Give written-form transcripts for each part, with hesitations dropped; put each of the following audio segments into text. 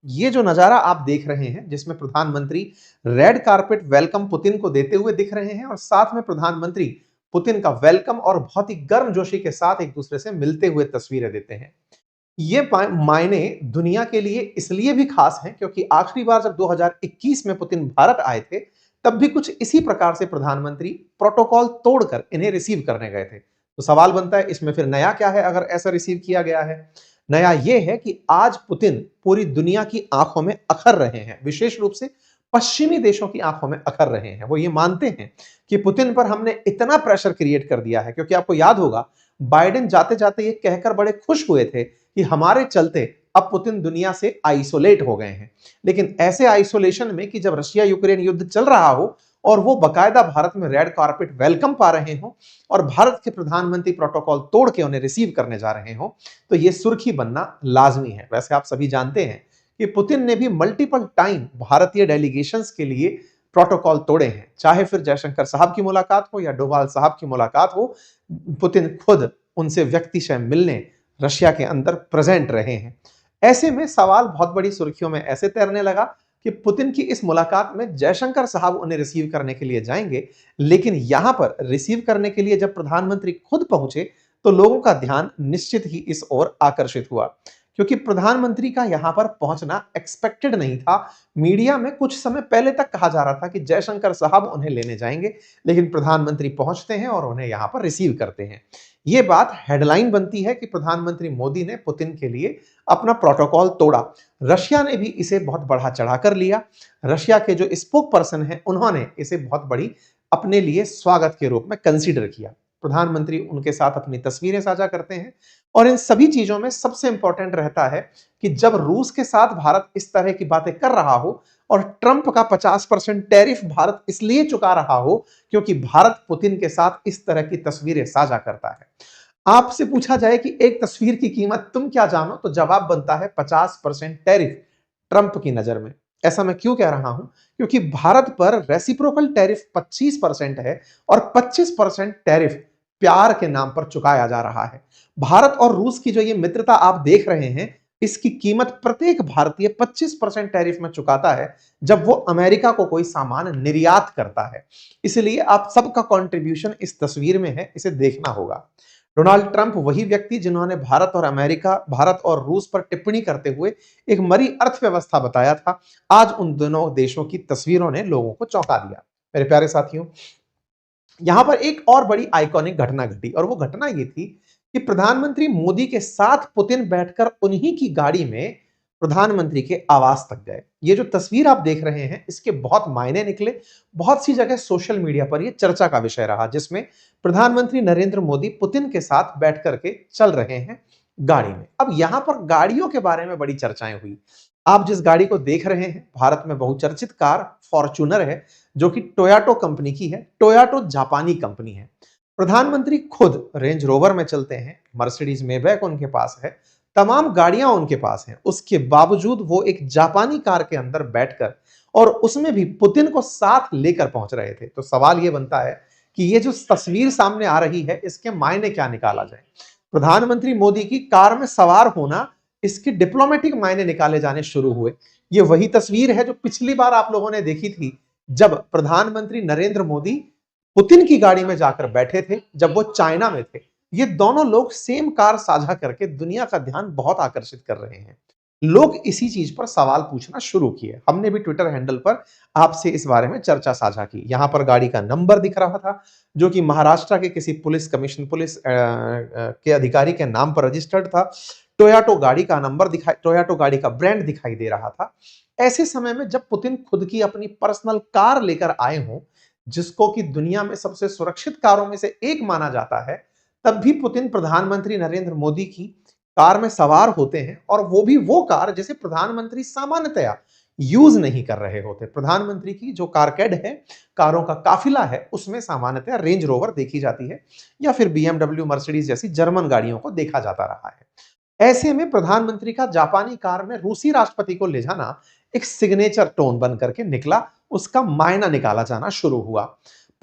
ये जो नजारा आप देख रहे हैं जिसमें प्रधानमंत्री रेड कारपेट वेलकम पुतिन को देते हुए दिख रहे हैं और साथ में प्रधानमंत्री पुतिन का वेलकम और बहुत ही गर्मजोशी के साथ एक दूसरे से मिलते हुए तस्वीरें देते हैं। ये मायने दुनिया के लिए इसलिए भी खास हैं क्योंकि आखिरी बार जब 2021 में पुतिन भारत आए थे तब भी कुछ इसी प्रकार से प्रधानमंत्री प्रोटोकॉल तोड़कर इन्हें रिसीव करने गए थे। तो सवाल बनता है इसमें फिर नया क्या है अगर ऐसा रिसीव किया गया है। नया यह है कि आज पुतिन पूरी दुनिया की आंखों में अखर रहे हैं, विशेष रूप से पश्चिमी देशों की आंखों में अखर रहे हैं। वो ये मानते हैं कि पुतिन पर हमने इतना प्रेशर क्रिएट कर दिया है, क्योंकि आपको याद होगा बाइडेन जाते जाते ये कहकर बड़े खुश हुए थे कि हमारे चलते अब पुतिन दुनिया से आइसोलेट हो गए हैं। लेकिन ऐसे आइसोलेशन में कि जब रशिया यूक्रेन युद्ध चल रहा हो और वो बकायदा भारत में रेड कारपेट वेलकम पा रहे हो और भारत के प्रधानमंत्री प्रोटोकॉल तोड़ के उन्हें रिसीव करने जा रहे हो, तो ये सुर्खी बनना लाजमी है। वैसे आप सभी जानते हैं कि पुतिन ने भी मल्टीपल टाइम भारतीय डेलीगेशंस के लिए प्रोटोकॉल तोड़े हैं, चाहे फिर जयशंकर साहब की मुलाकात हो या डोभाल साहब की मुलाकात हो। पुतिन खुद उनसे व्यक्तिशः मिलने रशिया के अंदर प्रेजेंट रहे हैं। ऐसे में सवाल बहुत बड़ी सुर्खियों में ऐसे तैरने लगा कि पुतिन की इस मुलाकात में जयशंकर साहब उन्हें रिसीव करने के लिए जाएंगे, लेकिन यहां पर रिसीव करने के लिए जब प्रधानमंत्री खुद पहुंचे तो लोगों का ध्यान निश्चित ही इस ओर आकर्षित हुआ, क्योंकि प्रधानमंत्री का यहां पर पहुंचना एक्सपेक्टेड नहीं था। मीडिया में कुछ समय पहले तक कहा जा रहा था कि जयशंकर साहब उन्हें लेने जाएंगे, लेकिन प्रधानमंत्री पहुंचते हैं और उन्हें यहां पर रिसीव करते हैं। यह बात हेडलाइन बनती है कि प्रधानमंत्री मोदी ने पुतिन के लिए अपना प्रोटोकॉल तोड़ा। रशिया ने भी इसे बहुत बढ़ा चढ़ा कर लिया। रशिया के जो स्पोक पर्सन हैं उन्होंने इसे बहुत बड़ी अपने लिए स्वागत के रूप में कंसीडर किया। प्रधानमंत्री उनके साथ अपनी तस्वीरें साझा करते हैं और इन सभी चीजों में सबसे इंपॉर्टेंट रहता है कि जब रूस के साथ भारत इस तरह की बातें कर रहा हो और ट्रंप का 50% टैरिफ भारत इसलिए चुका रहा हो क्योंकि भारत पुतिन के साथ इस तरह की तस्वीरें साझा करता है। आपसे पूछा जाए कि एक तस्वीर की कीमत तुम क्या जानो, तो जवाब बनता है 50% टैरिफ ट्रंप की नजर में। ऐसा मैं क्यों कह रहा हूं? क्योंकि भारत पर रेसिप्रोकल टैरिफ 25% है और 25% टैरिफ प्यार के नाम पर चुकाया जा रहा है। भारत और रूस की जो ये मित्रता आप देख रहे हैं, इसकी कीमत प्रत्येक भारतीय 25% टैरिफ में चुकाता है जब वो अमेरिका को कोई सामान निर्यात करता है। इसलिए आप सबका कंट्रीब्यूशन इस तस्वीर में है, इसे देखना होगा। डोनाल्ड ट्रंप वही व्यक्ति जिन्होंने भारत और रूस पर टिप्पणी करते हुए एक मरी अर्थव्यवस्था बताया था, आज उन दोनों देशों की तस्वीरों ने लोगों को चौंका दिया। मेरे प्यारे साथियों, यहां पर एक और बड़ी आइकॉनिक घटना घटी और वो घटना ये थी कि प्रधानमंत्री मोदी के साथ पुतिन बैठकर उन्हीं की गाड़ी में प्रधानमंत्री के आवास तक गए। ये जो तस्वीर आप देख रहे हैं इसके बहुत मायने निकले। बहुत सी जगह सोशल मीडिया पर ये चर्चा का विषय रहा, जिसमें प्रधानमंत्री नरेंद्र मोदी पुतिन के साथ बैठ करके चल रहे हैं गाड़ी में। अब यहां पर गाड़ियों के बारे में बड़ी चर्चाएं हुई। आप जिस गाड़ी को देख रहे हैं भारत में बहुचर्चित कार फॉर्च्यूनर है, जो कि टोयोटो कंपनी की है। टोयोटो जापानी कंपनी है। प्रधानमंत्री खुद रेंज रोवर में चलते हैं, मर्सिडीज मेबैक उनके पास है, तमाम गाड़ियां उनके पास हैं। उसके बावजूद वो एक जापानी कार के अंदर बैठकर और उसमें भी पुतिन को साथ लेकर पहुंच रहे थे। तो सवाल ये बनता है कि ये जो तस्वीर सामने आ रही है इसके मायने क्या निकाला जाए। प्रधानमंत्री मोदी की कार में सवार होना, इसके डिप्लोमेटिक मायने निकाले जाने शुरू हुए। ये वही तस्वीर है जो पिछली बार आप लोगों ने देखी थी जब प्रधानमंत्री नरेंद्र मोदी पुतिन की गाड़ी में जाकर बैठे थे जब वो चाइना में थे। ये दोनों लोग सेम कार साझा करके दुनिया का ध्यान बहुत आकर्षित कर रहे हैं। लोग इसी चीज पर सवाल पूछना शुरू किए। हमने भी ट्विटर हैंडल पर आपसे इस बारे में चर्चा साझा की। यहां पर गाड़ी का नंबर दिख रहा था जो कि महाराष्ट्र के किसी पुलिस के अधिकारी के नाम पर रजिस्टर्ड था। टोयोटो गाड़ी का ब्रांड दिखाई दे रहा था। ऐसे समय में जब पुतिन खुद की अपनी पर्सनल कार लेकर आए हों, जिसको कि दुनिया में सबसे सुरक्षित कारों में से एक माना जाता है, तब भी पुतिन प्रधानमंत्री नरेंद्र मोदी की कार में सवार होते हैं, और वो भी वो कार जिसे प्रधानमंत्री सामान्यतया यूज नहीं कर रहे होते। प्रधानमंत्री की जो कारकेड है, कारों का काफिला है, उसमें सामान्यतया रेंज रोवर देखी जाती है या फिर बीएमडब्ल्यू मर्सिडीज जैसी जर्मन गाड़ियों को देखा जाता रहा है। ऐसे में प्रधानमंत्री का जापानी कार में रूसी राष्ट्रपति को ले जाना एक सिग्नेचर टोन बन करके निकला, उसका मायना निकाला जाना शुरू हुआ।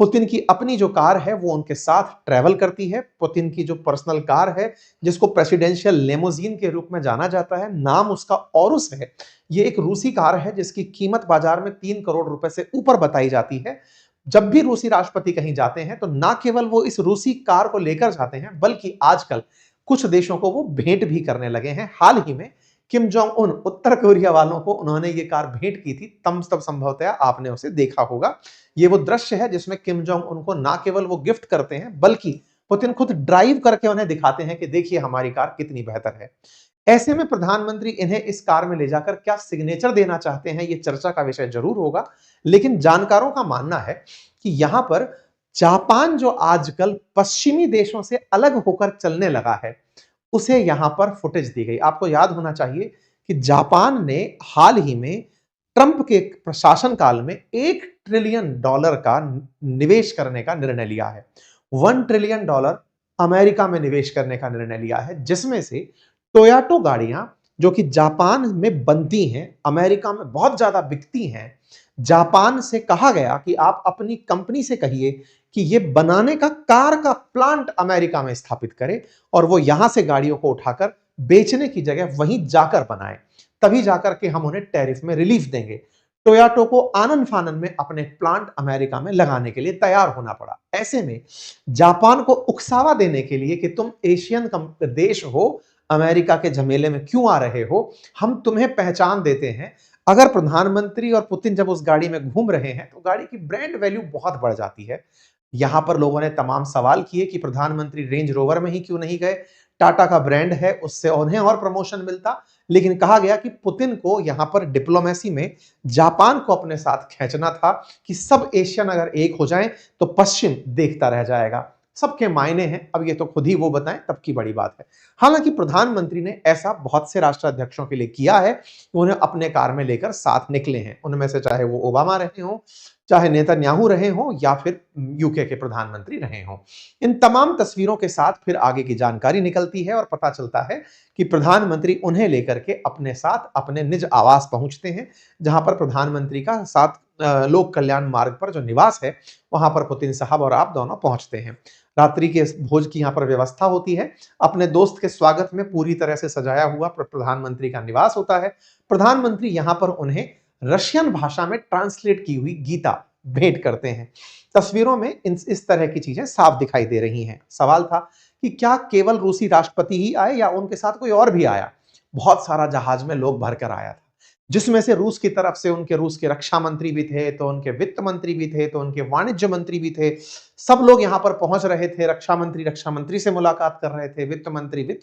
पुतिन की अपनी जो कार है वो उनके साथ ट्रैवल करती है। पुतिन की जो पर्सनल कार है, जिसको प्रेसिडेंशियल लिमोजिन के रूप में जाना जाता है, नाम उसका औरुस है। ये एक रूसी कार है जिसकी कीमत बाजार में 3 करोड़ रुपए से ऊपर बताई जाती है। जब भी रूसी राष्ट्रपति कहीं जाते हैं तो ना केवल वो इस रूसी कार को लेकर जाते हैं, बल्कि आजकल कुछ देशों को वो भेंट भी करने लगे हैं। हाल ही में किम जोंग उन, उत्तर कोरिया वालों को उन्होंने ये कार भेंट की थी, तब संभवतः आपने उसे देखा होगा। ये वो दृश्य है जिसमें किम जोंग उनको ना केवल वो गिफ्ट करते हैं, बल्कि पुतिन खुद ड्राइव करके उन्हें दिखाते हैं कि देखिए हमारी कार कितनी बेहतर है। ऐसे में प्रधानमंत्री इन्हें इस कार में ले जाकर क्या सिग्नेचर देना चाहते हैं, ये चर्चा का विषय जरूर होगा। लेकिन जानकारों का मानना है कि यहां पर जापान, जो आजकल पश्चिमी देशों से अलग होकर चलने लगा है, उसे यहां पर फुटेज दी गई। आपको याद होना चाहिए कि जापान ने हाल ही में ट्रंप के प्रशासन काल में $1 ट्रिलियन का निवेश करने का निर्णय लिया है। $1 ट्रिलियन अमेरिका में निवेश करने का निर्णय लिया है, जिसमें से टोयोटा गाड़ियां जो कि जापान में बनती हैं, अमेरिका में बहुत ज्यादा बिकती हैं। जापान से कहा गया कि आप अपनी कंपनी से कहिए कि ये बनाने का कार का प्लांट अमेरिका में स्थापित करे और वो यहां से गाड़ियों को उठाकर बेचने की जगह वहीं जाकर बनाए, तभी जाकर के हम उन्हें टैरिफ में रिलीफ देंगे। टोयोटा को आनन फानन में अपने प्लांट अमेरिका में लगाने के लिए तैयार होना पड़ा। ऐसे में जापान को उकसावा देने के लिए कि तुम एशियन देश हो, अमेरिका के झमेले में क्यों आ रहे हो, हम तुम्हें पहचान देते हैं। अगर प्रधानमंत्री और पुतिन जब उस गाड़ी में घूम रहे हैं तो गाड़ी की ब्रांड वैल्यू बहुत बढ़ जाती है। यहां पर लोगों ने तमाम सवाल किए कि प्रधानमंत्री रेंज रोवर में ही क्यों नहीं गए, टाटा का ब्रांड है, उससे उन्हें और प्रमोशन मिलता। लेकिन कहा गया कि पुतिन को यहां पर डिप्लोमेसी में जापान को अपने साथ खींचना था कि सब एशियन अगर एक हो जाएं तो पश्चिम देखता रह जाएगा। सबके मायने हैं, अब ये तो खुद ही वो बताएं, तब की बड़ी बात है। हालांकि प्रधानमंत्री ने ऐसा बहुत से राष्ट्राध्यक्षों के लिए किया है कि उन्हें अपने कार में लेकर साथ निकले हैं। उनमें से चाहे वो ओबामा रहे हों, चाहे नेतन्याहू रहे हों, या फिर यूके के प्रधानमंत्री रहे हों। इन तमाम तस्वीरों के साथ फिर आगे की जानकारी निकलती है और पता चलता है कि प्रधानमंत्री उन्हें लेकर के अपने साथ अपने निज आवास पहुंचते हैं, जहां पर प्रधानमंत्री का साथ लोक कल्याण मार्ग पर जो निवास है, वहां पर पुतिन साहब और आप दोनों पहुंचते हैं। रात्रि के भोज की यहाँ पर व्यवस्था होती है। अपने दोस्त के स्वागत में पूरी तरह से सजाया हुआ प्रधानमंत्री का निवास होता है। प्रधानमंत्री यहाँ पर उन्हें रशियन भाषा में ट्रांसलेट की हुई गीता भेंट करते हैं। तस्वीरों में इस तरह की चीजें साफ दिखाई दे रही हैं। सवाल था कि क्या केवल रूसी राष्ट्रपति ही आए या उनके साथ कोई और भी आया। बहुत सारा जहाज में लोग भरकर आया था, जिसमें से रूस की तरफ से उनके रूस के रक्षा मंत्री भी थे, तो उनके वित्त मंत्री भी थे, तो उनके वाणिज्य मंत्री भी थे। सब लोग यहां पर पहुंच रहे थे। रक्षा मंत्री से मुलाकात कर रहे थे, वित्त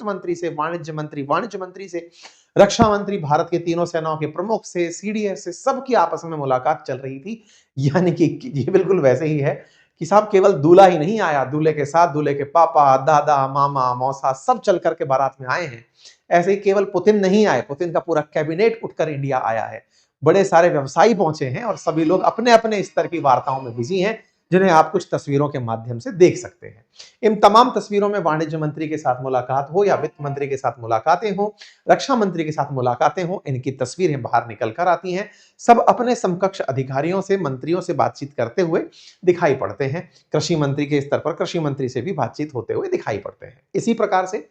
मंत्री से, वाणिज्य मंत्री से, रक्षा मंत्री भारत के तीनों सेनाओं के प्रमुख से, सीडीएस से, सबकी आपस में मुलाकात चल रही थी। यानी कि ये बिल्कुल वैसे ही है कि साहब केवल दूल्हा ही नहीं आया, दूल्हे के साथ दूल्हे के पापा, दादा, मामा, मौसा सब चल करके बारात में आए हैं। ऐसे ही केवल पुतिन नहीं आए, पुतिन का पूरा कैबिनेट उठकर इंडिया आया है। बड़े सारे व्यवसायी पहुंचे हैं और सभी लोग अपने अपने स्तर की वार्ताओं में बिजी हैं, जिन्हें आप कुछ तस्वीरों के माध्यम से देख सकते हैं। इन तमाम तस्वीरों में वाणिज्य मंत्री के साथ मुलाकात हो या वित्त मंत्री के साथ मुलाकातें हो, रक्षा मंत्री के साथ मुलाकातें हो, इनकी तस्वीरें बाहर निकल कर आती हैं। सब अपने समकक्ष अधिकारियों से, मंत्रियों से बातचीत करते हुए दिखाई पड़ते हैं। कृषि मंत्री के स्तर पर कृषि मंत्री से भी बातचीत होते हुए दिखाई पड़ते हैं। इसी प्रकार से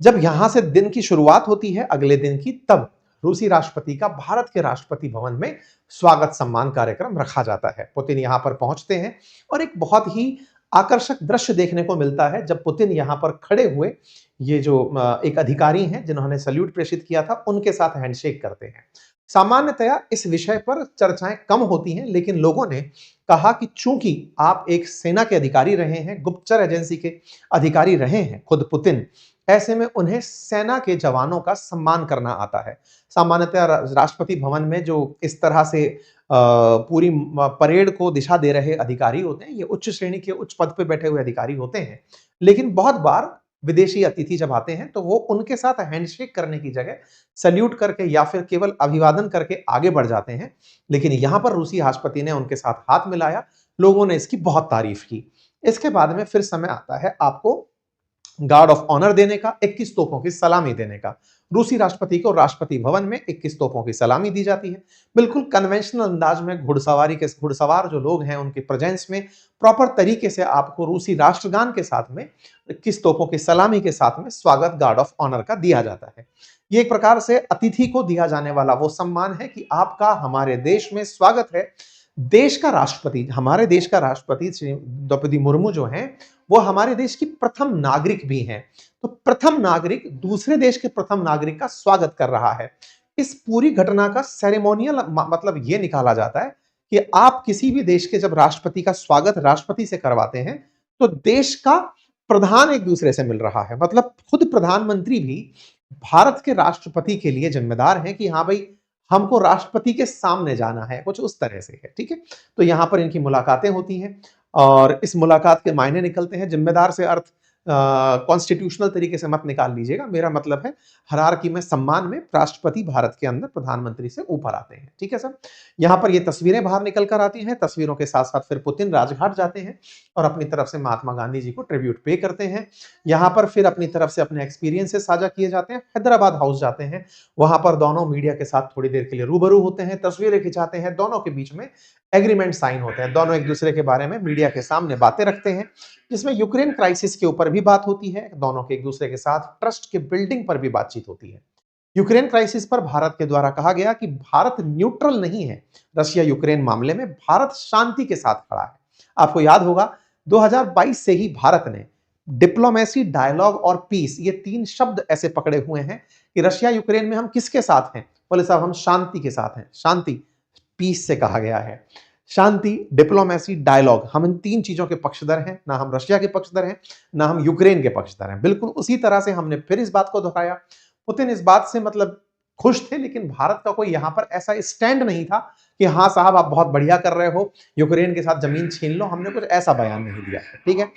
जब यहां से दिन की शुरुआत होती है अगले दिन की, तब रूसी राष्ट्रपति का भारत के राष्ट्रपति भवन में स्वागत सम्मान कार्यक्रम रखा जाता है। पुतिन यहां पर पहुंचते हैं और एक बहुत ही आकर्षक दृश्य देखने को मिलता है। जब पुतिन यहां पर खड़े हुए ये जो एक अधिकारी हैं जिन्होंने सल्यूट प्रेषित किया था, उनके साथ हैंडशेक करते हैं। सामान्यतया इस विषय पर चर्चाएं कम होती हैं, लेकिन लोगों ने कहा कि चूंकि आप एक सेना के अधिकारी रहे हैं, गुप्तचर एजेंसी के अधिकारी रहे हैं खुद पुतिन, ऐसे में उन्हें सेना के जवानों का सम्मान करना आता है। सामान्यतः राष्ट्रपति भवन में जो इस तरह से पूरी परेड को दिशा दे रहे अधिकारी होते हैं, ये उच्च श्रेणी के उच्च पद पे बैठे हुए अधिकारी होते हैं। लेकिन बहुत बार विदेशी अतिथि जब आते हैं तो वो उनके साथ हैंडशेक करने की जगह सल्यूट करके या फिर केवल अभिवादन करके आगे बढ़ जाते हैं। लेकिन यहां पर रूसी राष्ट्रपति ने उनके साथ हाथ मिलाया, लोगों ने इसकी बहुत तारीफ की। इसके बाद में फिर समय आता है आपको गार्ड ऑफ ऑनर देने का, 21 तोपों की सलामी देने का। रूसी राष्ट्रपति को राष्ट्रपति भवन में 21 तोपों की सलामी दी जाती है। बिल्कुल कन्वेंशनल अंदाज में घुड़सवार जो लोग हैं उनके प्रेजेंस में प्रॉपर तरीके से आपको रूसी राष्ट्रगान के साथ में 21 तोपों की सलामी के साथ में स्वागत गार्ड ऑफ ऑनर का दिया जाता है। ये एक प्रकार से अतिथि को दिया जाने वाला वो सम्मान है कि आपका हमारे देश में स्वागत है। देश का राष्ट्रपति, हमारे देश का राष्ट्रपति श्री द्रौपदी मुर्मू जो हैं, वो हमारे देश की प्रथम नागरिक भी हैं। तो प्रथम नागरिक दूसरे देश के प्रथम नागरिक का स्वागत कर रहा है। इस पूरी घटना का सेरेमोनियल मतलब ये निकाला जाता है कि आप किसी भी देश के जब राष्ट्रपति का स्वागत राष्ट्रपति से करवाते हैं तो देश का प्रधान एक दूसरे से मिल रहा है। मतलब खुद प्रधानमंत्री भी भारत के राष्ट्रपति के लिए जिम्मेदार हैं कि हाँ भाई हमको राष्ट्रपति के सामने जाना है, कुछ उस तरह से है। ठीक है, तो यहां पर इनकी मुलाकातें होती हैं और इस मुलाकात के मायने निकलते हैं। जिम्मेदार से अर्थ कॉन्स्टिट्यूशनल तरीके से मत निकाल लीजिएगा, मेरा मतलब है हायरार्की में सम्मान में राष्ट्रपति भारत के अंदर प्रधानमंत्री से ऊपर आते हैं। ठीक है सर, यहां पर ये तस्वीरें बाहर निकल कर आती हैं। तस्वीरों के साथ साथ फिर पुतिन राजघाट जाते हैं और अपनी तरफ से महात्मा गांधी जी को ट्रिब्यूट पे करते हैं। यहां पर फिर अपनी तरफ से अपने एक्सपीरियंसेस साझा किए जाते हैं। हैदराबाद हाउस जाते हैं, वहां पर दोनों मीडिया के साथ थोड़ी देर के लिए रूबरू होते हैं, तस्वीरें खिंचाते हैं, दोनों के बीच में एग्रीमेंट साइन होते हैं, दोनों एक दूसरे के बारे में मीडिया के सामने बातें रखते हैं, जिसमें यूक्रेन क्राइसिस के ऊपर भी बात होती है, दोनों के एक दूसरे के साथ ट्रस्ट के बिल्डिंग पर भी बातचीत होती है। यूक्रेन क्राइसिस पर भारत के द्वारा कहा गया कि भारत न्यूट्रल नहीं है रशिया यूक्रेन मामले में, भारत शांति के साथ खड़ा है। आपको याद होगा 2022 से ही भारत ने डिप्लोमेसी, डायलॉग और पीस, ये 3 शब्द ऐसे पकड़े हुए हैं कि रशिया यूक्रेन में हम किसके साथ हैं? बोले साहब हम शांति के साथ हैं। शांति पीस से कहा गया है, शांति, डिप्लोमेसी, डायलॉग, हम इन 3 चीजों के पक्षधर हैं। ना हम रशिया के पक्षधर हैं, ना हम यूक्रेन के पक्षधर हैं। बिल्कुल उसी तरह से हमने फिर इस बात को दोहराया। पुतिन इस बात से मतलब खुश थे, लेकिन भारत का कोई यहां पर ऐसा स्टैंड नहीं था कि हाँ साहब आप बहुत बढ़िया कर रहे हो, यूक्रेन के साथ जमीन छीन लो। हमने कुछ ऐसा बयान नहीं दिया। ठीक है,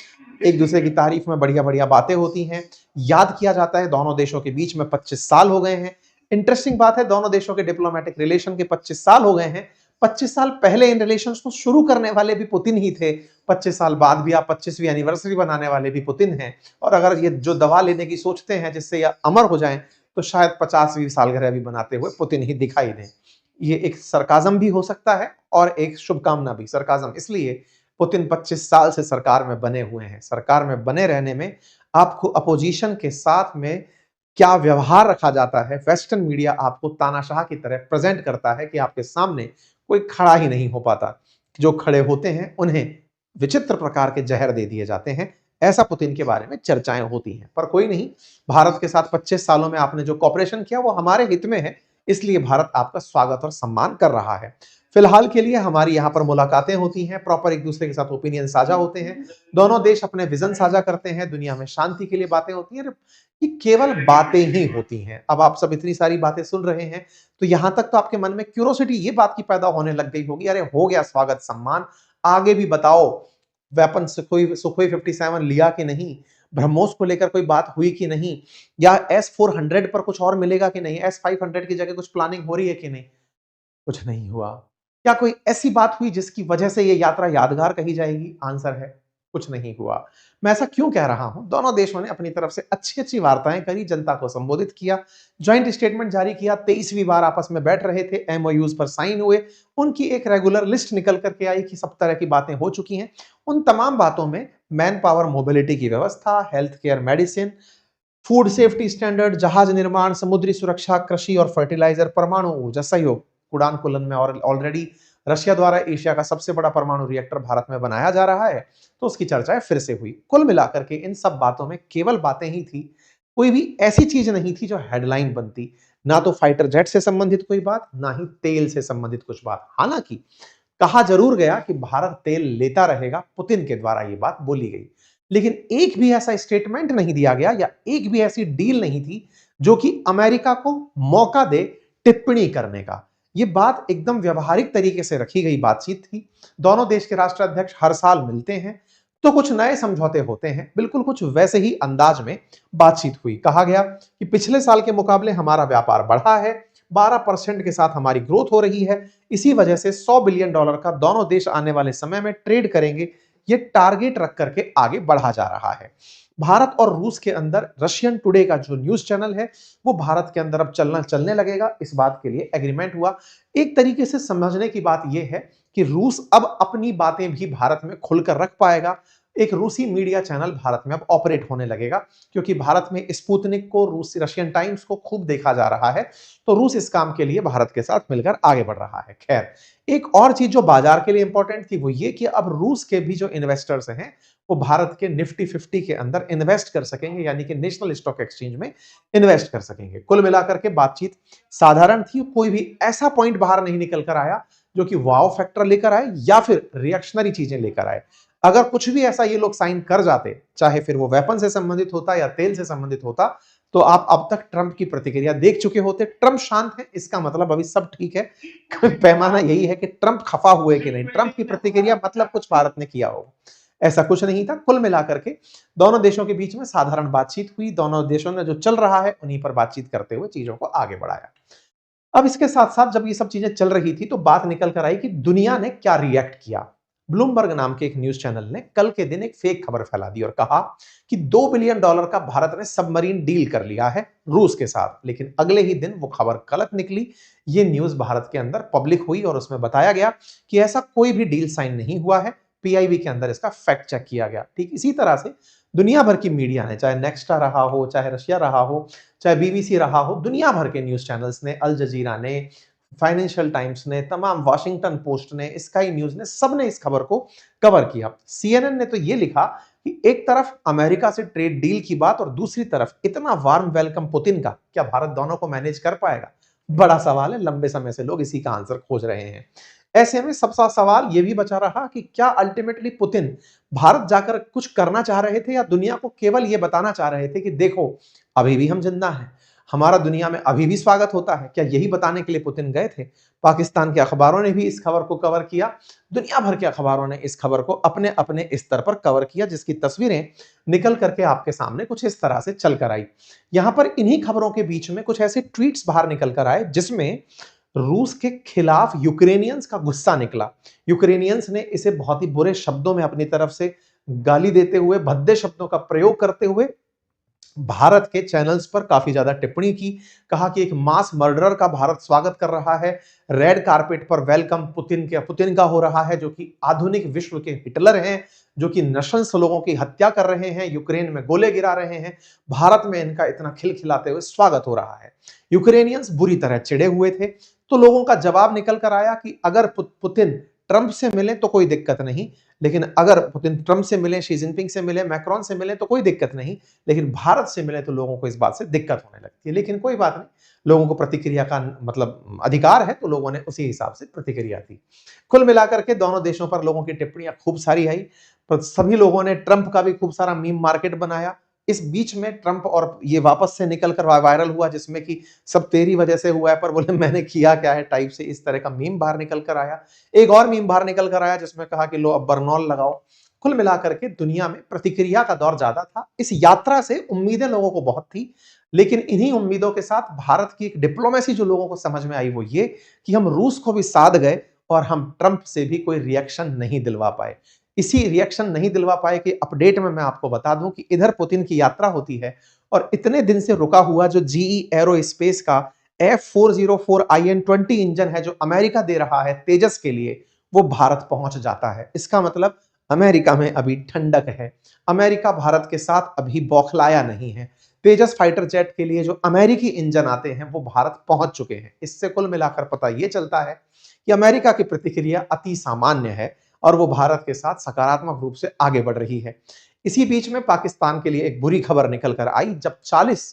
एक दूसरे की तारीफ में बढ़िया बढ़िया बातें होती हैं, याद किया जाता है दोनों देशों के बीच में 25 साल हो गए हैं। इंटरेस्टिंग बात है, दोनों देशों के डिप्लोमेटिक रिलेशन के 25 साल हो गए हैं। 25 साल पहले इन रिलेशंस को शुरू करने वाले भी पुतिन ही थे, 25 साल बाद भी आप 25वीं एनिवर्सरी बनाने वाले भी पुतिन हैं। और अगर ये जो दवा लेने की सोचते हैं जिससे ये अमर हो जाएं, तो शायद 50वीं सालगिरह भी बनाते हुए पुतिन ही दिखाई दें। ये एक सरकाजम भी हो सकता है और एक शुभकामना भी। सरकाजम इसलिए पुतिन 25 साल से सरकार में बने हुए हैं। सरकार में बने रहने में आपको अपोजिशन के साथ में क्या व्यवहार रखा जाता है, वेस्टर्न मीडिया आपको तानाशाह की तरह प्रेजेंट करता है कि आपके सामने कोई खड़ा ही नहीं हो पाता। जो खड़े होते हैं उन्हें विचित्र प्रकार के जहर दे दिए जाते हैं। ऐसा पुतिन के बारे में चर्चाएं होती हैं, पर कोई नहीं, भारत के साथ 25 सालों में आपने जो कॉपरेशन किया वो हमारे हित में है, इसलिए भारत आपका स्वागत और सम्मान कर रहा है। फिलहाल के लिए हमारी यहाँ पर मुलाकातें होती हैं, प्रॉपर एक दूसरे के साथ ओपिनियन साझा होते हैं, दोनों देश अपने विजन साझा करते हैं, दुनिया में शांति के लिए बातें होती हैं। ये केवल बातें ही होती हैं। अब आप सब इतनी सारी बातें सुन रहे हैं तो यहां तक तो आपके मन में क्यूरोसिटी ये बात की पैदा होने लग गई होगी, अरे हो गया स्वागत सम्मान, आगे भी बताओ वेपन सुखोई 57 लिया कि नहीं, ब्रह्मोस को लेकर कोई बात हुई कि नहीं, या S-400 पर कुछ और मिलेगा कि नहीं, S-500 की जगह कुछ प्लानिंग हो रही है कि नहीं। कुछ नहीं हुआ। क्या कोई ऐसी बात हुई जिसकी वजह से ये यात्रा यादगार कही जाएगी? आंसर है कुछ नहीं हुआ। मैं ऐसा क्यों कह रहा हूं? दोनों देशों ने अपनी तरफ से अच्छी-अच्छी वार्ताएं करी, जनता को संबोधित किया, जॉइंट स्टेटमेंट जारी किया, 23वीं बार आपस में बैठ रहे थे, एमओयूज पर साइन हुए, उनकी एक रेगुलर लिस्ट निकल करके आई कि सब तरह की बातें हो चुकी हैं। उन तमाम बातों में मैन पावर मोबिलिटी की व्यवस्था, health care, medicine, food safety standard, जहाज निर्माण, समुद्री सुरक्षा, कृषि और फर्टिलाइजर, परमाणु ऊर्जा सहयोग, कुडानकुलन में और ऑलरेडी रशिया द्वारा एशिया का सबसे बड़ा परमाणु रिएक्टर भारत में बनाया जा रहा है, तो उसकी चर्चाएं फिर से हुई। कुल मिलाकर के इन सब बातों में केवल बातें ही थी, कोई भी ऐसी चीज नहीं थी जो हेडलाइन बनती। ना तो फाइटर जेट से संबंधित कोई बात, ना ही तेल से संबंधित कुछ बात। हालांकि कहा जरूर गया कि भारत तेल लेता रहेगा, पुतिन के द्वारा ये बात बोली गई, लेकिन एक भी ऐसा स्टेटमेंट नहीं दिया गया या एक भी ऐसी डील नहीं थी जो कि अमेरिका को मौका दे टिप्पणी करने का। ये बात एकदम व्यवहारिक तरीके से रखी गई बातचीत थी। दोनों देश के राष्ट्राध्यक्ष हर साल मिलते हैं तो कुछ नए समझौते होते हैं, बिल्कुल कुछ वैसे ही अंदाज में बातचीत हुई। कहा गया कि पिछले साल के मुकाबले हमारा व्यापार बढ़ा है, 12% के साथ हमारी ग्रोथ हो रही है, इसी वजह से $100 बिलियन का दोनों देश आने वाले समय में ट्रेड करेंगे, ये टारगेट रख करके आगे बढ़ा जा रहा है। भारत और रूस के अंदर रशियन टुडे का जो न्यूज चैनल है वो भारत के अंदर अब चलने लगेगा। इस बात के लिए एग्रीमेंट हुआ। एक तरीके से समझने की बात यह है कि रूस अब अपनी बातें भी भारत में खुलकर रख पाएगा। एक रूसी मीडिया चैनल भारत में अब ऑपरेट होने लगेगा, क्योंकि भारत में स्पुतनिक को, रूसी रशियन टाइम्स को खूब देखा जा रहा है, तो रूस इस काम के लिए भारत के साथ मिलकर आगे बढ़ रहा है। खैर, एक और चीज जो बाजार के लिए इंपॉर्टेंट थी वो ये कि अब रूस के भी जो इन्वेस्टर्स हैं वो भारत के निफ्टी 50 के अंदर इन्वेस्ट कर सकेंगे, यानी कि नेशनल स्टॉक एक्सचेंज में इन्वेस्ट कर सकेंगे। कुल मिलाकर के बातचीत साधारण थी, कोई भी ऐसा पॉइंट बाहर नहीं निकल कर आया जो कि वाव फैक्टर लेकर आए या फिर रिएक्शनरी चीजें लेकर आए। अगर कुछ भी ऐसा ये लोग साइन कर जाते, चाहे फिर वो वेपन से संबंधित होता या तेल से संबंधित होता, तो आप अब तक ट्रंप की प्रतिक्रिया देख चुके होते। ट्रंप शांत है, इसका मतलब अभी सब ठीक है। पैमाना यही है कि ट्रंप खफा हुए कि नहीं। ट्रंप की प्रतिक्रिया मतलब कुछ भारत ने किया हो, ऐसा कुछ नहीं था। कुल मिलाकर के दोनों देशों के बीच में साधारण बातचीत हुई। दोनों देशों ने जो चल रहा है उन्हीं पर बातचीत करते हुए चीजों को आगे बढ़ाया। अब इसके साथ साथ जब ये सब चीजें चल रही थी तो बात निकल कर आई कि दुनिया ने क्या रिएक्ट किया। ब्लूमबर्ग नाम के एक न्यूज चैनल ने कल के दिन एक फेक खबर फैला दी और कहा कि $2 बिलियन का भारत ने सबमरीन डील कर लिया है रूस के साथ। लेकिन अगले ही दिन वो खबर गलत निकली। ये न्यूज भारत के अंदर पब्लिक हुई और उसमें बताया गया कि ऐसा कोई भी डील साइन नहीं हुआ है। पीआईबी के अंदर इसका फैक्ट चेक किया गया। ठीक इसी तरह से दुनिया भर की मीडिया ने, चाहे नेक्स्टा रहा हो, चाहे रशिया रहा हो, चाहे बीबीसी रहा हो, दुनिया भर के न्यूज चैनल्स ने, अल जजीरा ने, फाइनेंशियल टाइम्स ने, तमाम वाशिंगटन पोस्ट ने, स्काई न्यूज ने, सबने इस खबर को कवर किया। सीएनएन ने तो ये लिखा कि एक तरफ अमेरिका से ट्रेड डील की बात और दूसरी तरफ इतना वार्म वेलकम पुतिन का, क्या भारत दोनों को मैनेज कर पाएगा? बड़ा सवाल है। लंबे समय से लोग इसी का आंसर खोज रहे हैं। ऐसे में सबसे सवाल यह भी बचा रहा कि क्या अल्टीमेटली पुतिन भारत जाकर कुछ करना चाह रहे थे या दुनिया को केवल यह बताना चाह रहे थे कि देखो अभी भी हम जिंदा हैं, हमारा दुनिया में अभी भी स्वागत होता है। क्या यही बताने के लिए पुतिन गए थे? पाकिस्तान के अखबारों ने भी इस खबर को कवर किया। दुनिया भर के अखबारों ने इस खबर को अपने अपने स्तर पर कवर किया, जिसकी तस्वीरें निकल करके आपके सामने कुछ इस तरह से चल कर आई। यहां पर इन्हीं खबरों के बीच में कुछ ऐसे ट्वीट्स बाहर निकल कर आए जिसमें रूस के खिलाफ यूक्रेनियंस का गुस्सा निकला। यूक्रेनियंस ने इसे बहुत ही बुरे शब्दों में अपनी तरफ से गाली देते हुए, भद्दे शब्दों का प्रयोग करते हुए भारत के चैनल्स पर काफी ज्यादा टिप्पणी की। कहा कि एक मास मर्डरर का भारत स्वागत कर रहा है, रेड कारपेट पर वेलकम पुतिन का हो रहा है, जो कि आधुनिक विश्व के हिटलर हैं, जो कि नशंस लोगों की हत्या कर रहे हैं, यूक्रेन में गोले गिरा रहे हैं। भारत में इनका इतना खिलखिलाते हुए स्वागत हो रहा है। यूक्रेनियंस बुरी तरह चिढ़े हुए थे। तो लोगों का जवाब निकल कर आया कि अगर पुतिन ट्रंप से मिले तो कोई दिक्कत नहीं, लेकिन अगर पुतिन ट्रंप से मिले, शी जिनपिंग से मिले, मैक्रोन से मिले तो कोई दिक्कत नहीं, लेकिन भारत से मिले तो लोगों को इस बात से दिक्कत होने लगती है। लेकिन कोई बात नहीं, लोगों को प्रतिक्रिया का मतलब अधिकार है, तो लोगों ने उसी हिसाब से प्रतिक्रिया दी। कुल मिलाकर के दोनों देशों पर लोगों की टिप्पणियां खूब सारी आई, पर सभी लोगों ने ट्रंप का भी खूब सारा मीम मार्केट बनाया। इस बीच में ट्रंप और ये वापस से निकल कर वायरल हुआ, जिसमें कि सब तेरी वजह से हुआ है, पर बोले मैंने किया क्या है टाइप से इस तरह का मीम बाहर निकल कर आया। एक और मीम बाहर निकल कर आया जिसमें कहा कि लो अब बर्नौल लगाओ। कुल मिलाकर के दुनिया में प्रतिक्रिया का दौर ज्यादा था। इस यात्रा से उम्मीदें लोगों को बहुत थी, लेकिन इन्हीं उम्मीदों के साथ भारत की एक डिप्लोमेसी जो लोगों को समझ में आई वो ये कि हम रूस को भी साध गए और हम ट्रंप से भी कोई रिएक्शन नहीं दिलवा पाए। इसी रिएक्शन नहीं दिलवा पाए कि अपडेट में मैं आपको बता दूं कि इधर पुतिन की यात्रा होती है और इतने दिन से रुका हुआ जो जीई एरोस्पेस का F404IN20 इंजन है जो अमेरिका दे रहा है तेजस के लिए, वो भारत पहुंच जाता है। इसका मतलब अमेरिका में अभी ठंडक है। अमेरिका भारत के साथ अभी बौखलाया नहीं है। तेजस फाइटर जेट के लिए जो अमेरिकी इंजन आते हैं वो भारत पहुंच चुके हैं। इससे कुल मिलाकर पता यह चलता है कि अमेरिका की प्रतिक्रिया अति सामान्य है और वो भारत के साथ सकारात्मक रूप से आगे बढ़ रही है। इसी बीच में पाकिस्तान के लिए एक बुरी खबर निकल कर आई, जब 40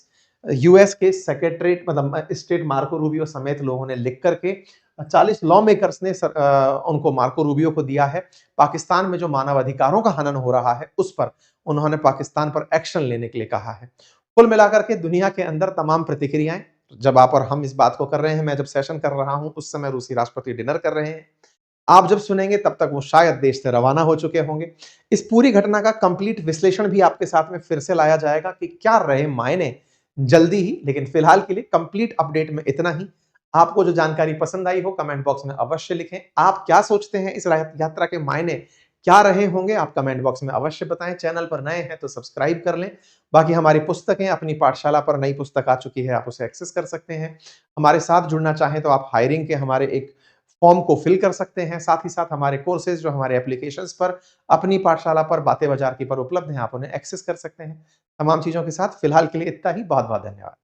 यूएस के सेक्रेटरीट मतलब स्टेट मार्को रूबियो समेत लोगों ने लिख करके 40 लॉ मेकर्स ने उनको मार्को रूबियो को दिया है। पाकिस्तान में जो मानव अधिकारों का हनन हो रहा है उस पर उन्होंने पाकिस्तान पर एक्शन लेने के लिए कहा है। कुल मिलाकर के दुनिया के अंदर तमाम प्रतिक्रियाएं, जब आप और हम इस बात को कर रहे हैं, मैं जब सेशन कर रहा हूं उस समय रूसी राष्ट्रपति डिनर कर रहे हैं। आप जब सुनेंगे तब तक वो शायद देश से रवाना हो चुके होंगे। इस पूरी घटना का कंप्लीट विश्लेषण भी आपके साथ में फिर से लाया जाएगा कि क्या रहे मायने, जल्दी ही। लेकिन फिलहाल के लिए कंप्लीट अपडेट में इतना ही। आपको जो जानकारी पसंद आई हो कमेंट बॉक्स में अवश्य लिखें। आप क्या सोचते हैं इस यात्रा के मायने क्या रहे होंगे आप कमेंट बॉक्स में अवश्य बताएं। चैनल पर नए हैं तो सब्सक्राइब कर लें। बाकी हमारी पुस्तकें अपनी पाठशाला पर नई पुस्तक आ चुकी है, आप उसे एक्सेस कर सकते हैं। हमारे साथ जुड़ना चाहें तो आप हायरिंग के हमारे एक फॉर्म को फिल कर सकते हैं। साथ ही साथ हमारे कोर्सेज जो हमारे एप्लीकेशंस पर अपनी पाठशाला पर बातें बाजार की पर उपलब्ध हैं, आप उन्हें एक्सेस कर सकते हैं। तमाम चीज़ों के साथ फिलहाल के लिए इतना ही। बहुत-बहुत धन्यवाद।